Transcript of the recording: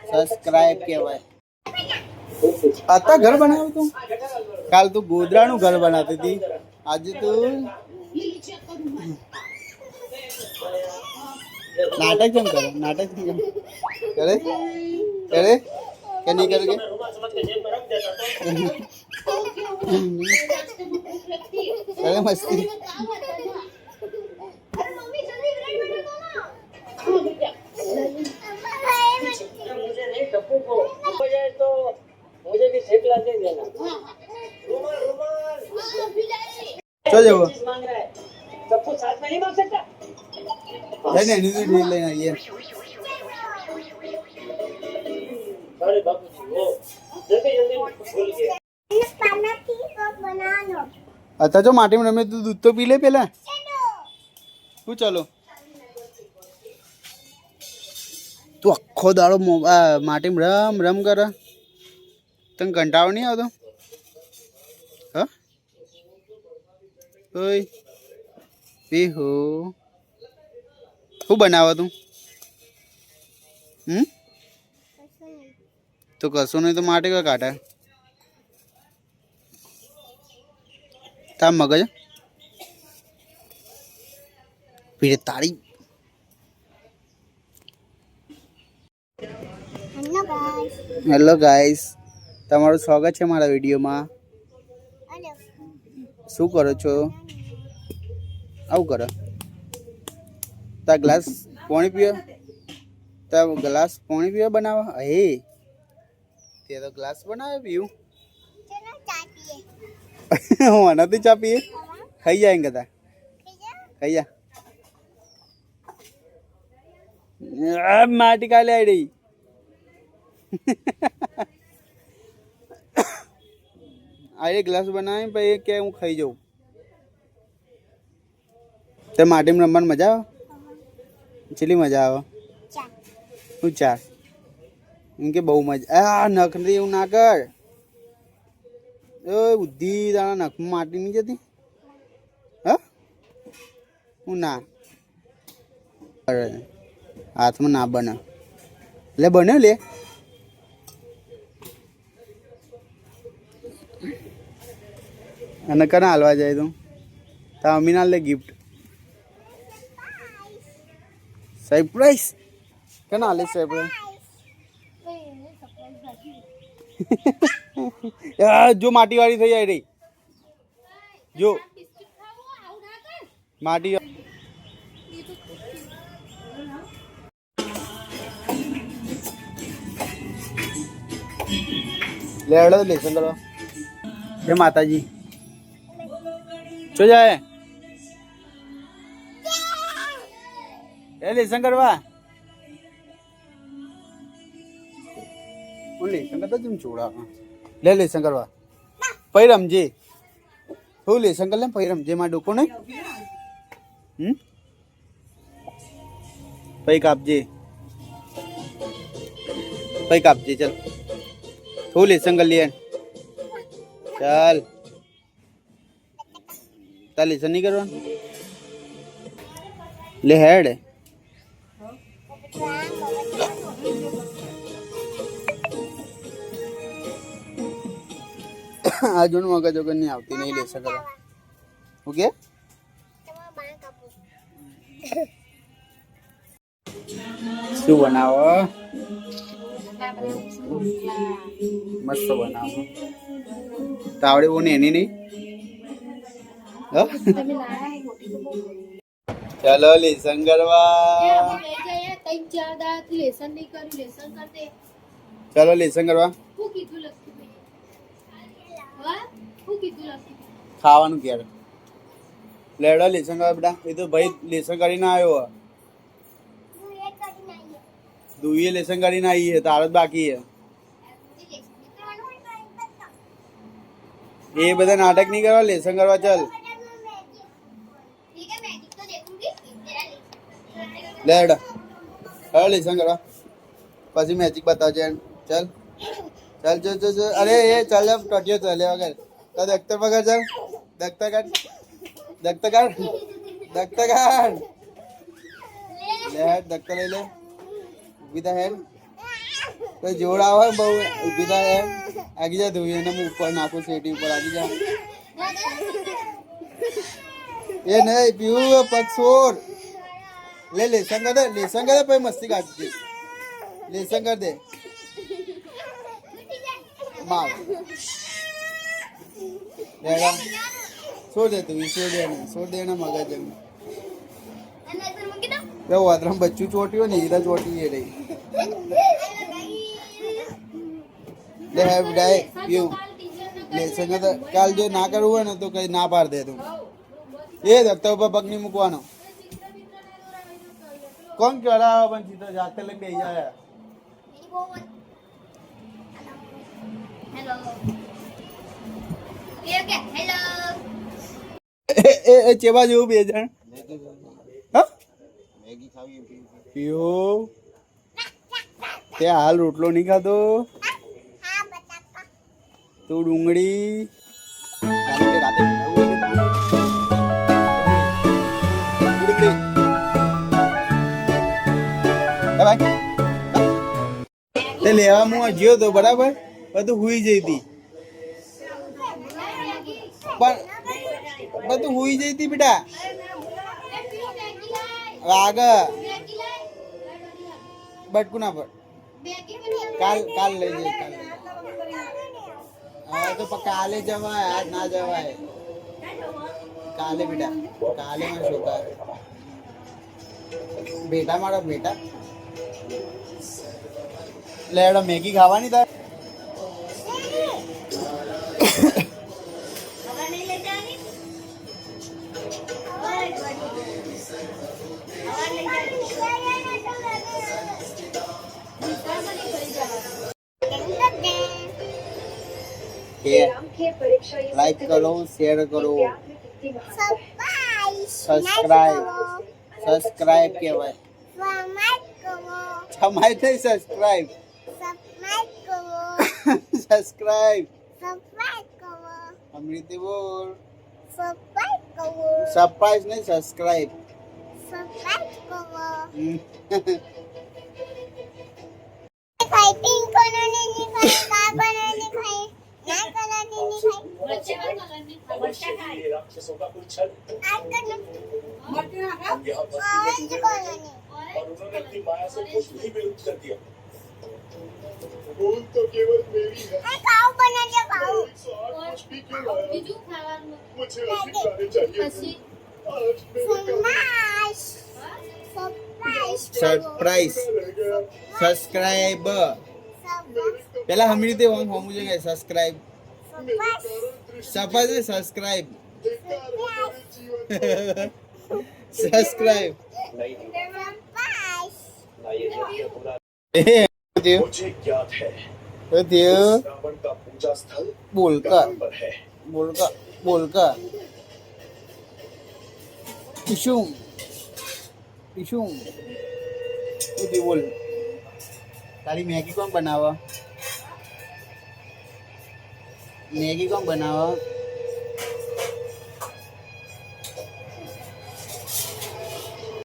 Subscribe કહેવાય. आता घर बनाव તું કાલ તું ગોદરાનું ઘર બનાવતી હતી, આજે તું नाटक કેમ કરે? नाटक કેમ કરે? કરે કે નહીં કરે? કરે મસ્તી. चल जाओ सबको साथ में नहीं मार सकता नहीं नहीं नहीं नहीं लेना ये अरे बाबू जी वो जल्दी जल्दी भूल गए पाना की बनानो आता जो माटी में रमे तू दूध तो पी ले पहले तू चलो तू आखो दाड़ो माटी में रम रम कर तंग कंटाळो नहीं आवतो हाँ ओय पीहू શું બનાવો તું? તો કશું નહીં તો માટી કા કાઢે તાર મગજ પીરે તારી. હેલો ગાઈસ, તમારું સ્વાગત છે મારા વિડીયોમાં. શું કરો છો? આવું કરો તા ગ્લાસ પાણી પીવે તા ગ્લાસ પાણી પીવે બનાવે હે તે તો ગ્લાસ બનાવે પીવું હું નથી ચા પીએ ખાઈ જાય કદા ખાઈ જા માટી કાલે આવી રહી આ ગ્લાસ બનાવી પછી કે હું ખાઈ જાઉં. તે માટીમાં રમવાની મજા આવે? ચેલી મજા આવે? શું ચાર એમ કે બહુ મજા. આ નખ નથી એવું ના કર એ બુદ્ધિ તારા નખમાં માટી નહીં જતી હા હું ના હાથમાં ના બને લે બને લે અને કના હાલવા જાય તું તા અમી ના લે ગિફ્ટ સરપ્રાઈઝ કના હાલે સરપ્રાઈઝ જો માટી વાળી થઈ જાય રહી જો માટી લેડો લેસન કરવા જય માતાજી શું જાય એ લેસન કરવા હું લેસન કરતા જેમ છોડા લે લેસન કરવા પૈ રમજે હું લેસન કર લે પૈ રમજે માં ડોકો નહીં પૈ કાપજે પૈ કાપજે ચલ હું લેસન કર લે ચાલ તાર લેસન નહીં કરવાનું લે હેડ આ જોન મગજ વગર નહીં આવતી નહીં લેસન કરવા ઓકે શું બનાવો મસ્ત બનાવો તાવડે બહુ એની નહીં ચાલો લેસન કરવા ચાલો લેસન કરવા ખાવાનું ક્યારે લેડો લેસન કરવા બેટા એ તો ભાઈ લેસન કરીને આવ્યો દુઈએ લેસન કરીને આવી છે તાર જ બાકી છે એ બધા નાટક નહીં કરવા લેસન કરવા ચાલ લેડો ચાલો લેસન કરવા પછી મેજિક બતાવજે ચાલ ચાલ ચાલ ચાલ અરે એ ચાલ ટટ્યો ચાલે વગર તો દખ્તર વગર ચાલ દખ્તર કાઢ દખ્તર કાઢ દખ્તર કાઢ લે હેડ ધક્કા લઈ લે ઊભી થા હેડ કોઈ જોડ આવે બહુ ઊભી થા હેડ આગી જા ધોઈ એને હું ઉપર નાખું શેટી ઉપર આગી જા એ નહીં પીવું પગ છોડ લે લેસન કર દે પછી મસ્તી કાઢી લેસન કર દે માર લેડા છોડ દે તું છોડ દે ને મગજ એમ वे वादरम बच्चू चोटियो नहीं इधर चोटी ये रही ले है बिडाई यू ले संग तो काल जो ना करूँ है ना तो कहीं ना पार दे दूँ ये रखता ऊपर पगनी मुकवानो कौन क्यों रहा अपन सीधा जाते लग गई है हेलो ये क्या हेलो ए चेवा जो बेजन हाँ મેગી ખાવી એમ પીઓ તે હાલ રોટલો નહીં ખાધો તું ડુંગળી તે લેવા હું જ્યો તો બરાબર બધું હુઈ જઈ હતી પણ બધું હુઈ જઈ હતી બેટા आग बटकू ना पर काल ले जाए तो काले जवा है आज ना जवा है काले बेटा काले में शोका बेटा मारा बेटा लेड़ा मैगी खावा नहीं था लाइक करो शेयर करो सब्सक्राइब के भाई हमारे नहीं सब्सक्राइब अमृति बोल सरप्राइज नहीं सब्सक्राइब फाइटिंग बनाने नहीं खाई का बनाने खाई ना बनाने नहीं खाई बच्चे का बनाने बच्चा खाए राक्षसों का कुछ छल आज करना मरते ना का ऑरेंज बनाने और उन्होंने अपनी माया से कुछ भी विरुद्ध कर दिया बोल तो केवल मेरी है मैं खाओ बना दे खाओ कुछ भी क्यों लाया बीजू खावा मुझे अभी खाने चाहिए आज सरप्राइज सब्सक्राइब पहला हम रीते हम मुझे सब्सक्राइब सफल सब्सक्राइब सब्सक्राइब मुझे ज्ञात है रावण का पूजा स्थल बोलकर है बोलकर इशूम बोल तारी मैगी कौन बनावा